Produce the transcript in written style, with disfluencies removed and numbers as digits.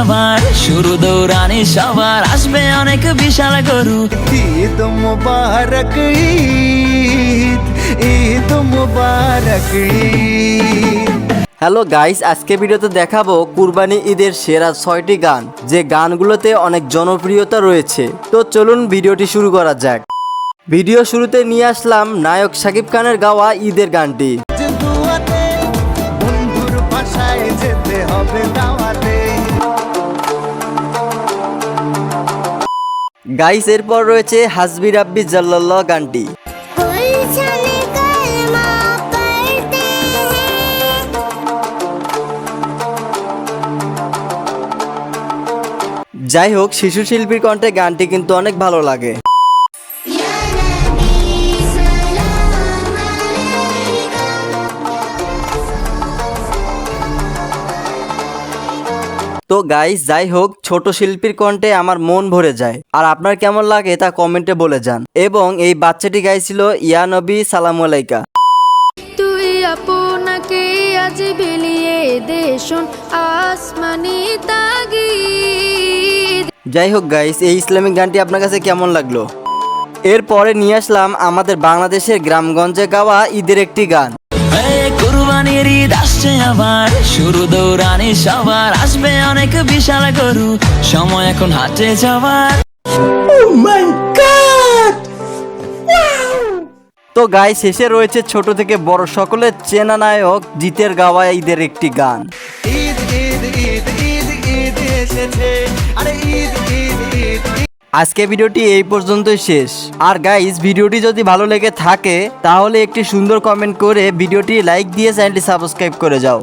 আবার শুরু দৌড়ানি সবার আসবে অনেক বিশাল গরু। ঈদ মুবারক ঈদ, ঈদ মুবারক ঈদ। হ্যালো গাইস, আজকে ভিডিওতে দেখাবো কুরবানি ঈদের সেরা 6টি গান, যে গানগুলোতে অনেক জনপ্রিয়তা রয়েছে। তো চলুন ভিডিওটি শুরু করা যাক। ভিডিও শুরুতে নিয়ে আসলাম নায়ক শাকিব খানের গাওয়া ঈদের গানটি। দুয়াতে বন্ধুর বাসায় যেতে হবে দাওয়াতে। গাইস এরপর রয়েছে হাসবি রাব্বি জাল্লাল্লাহ গানটি। যাই হোক, শিশু শিল্পীর কণ্ঠে গানটি কিন্তু অনেক ভালো লাগে। তো গাইস যাই হোক, ছোট শিল্পীর কণ্ঠে আমার মন ভরে যায়। আর আপনার কেমন লাগে তা কমেন্টে বলে যান। এবং এই বাচ্চাটি গাইছিল ইয়া নবী সালাম আলাইকা। তুই আপনাকে আজ বিলিয়ে দেশন আসমানি তাগিদ। যাই হোক গাইস, এই ইসলামিক গানটি আপনার কাছে কেমন লাগলো? এরপরে নিয়ে আসলাম আমাদের বাংলাদেশের গ্রামগঞ্জে গাওয়া ঈদের একটি গান। কুরবানির ঈদ আসছে আবার শুরু দৌড়ানি সবার আসবে অনেক বিশাল গরু, সময় এখন হাটে যাবার। তো গাইস শেষে রয়েছে ছোট থেকে বড় সকলের চেনা নায়ক জিতের গাওয়া ঈদের একটি গান। ঈদ ঈদ ঈদ ঈদ ঈদ এসেছে, আরে ঈদ ঈদ ঈদ। আজকে ভিডিওটি এই পর্যন্তই শেষ। আর গাইস ভিডিওটি যদি ভালো লেগে থাকে তাহলে একটি সুন্দর কমেন্ট করে ভিডিওটি লাইক দিয়ে চ্যানেলটি সাবস্ক্রাইব করে যাও।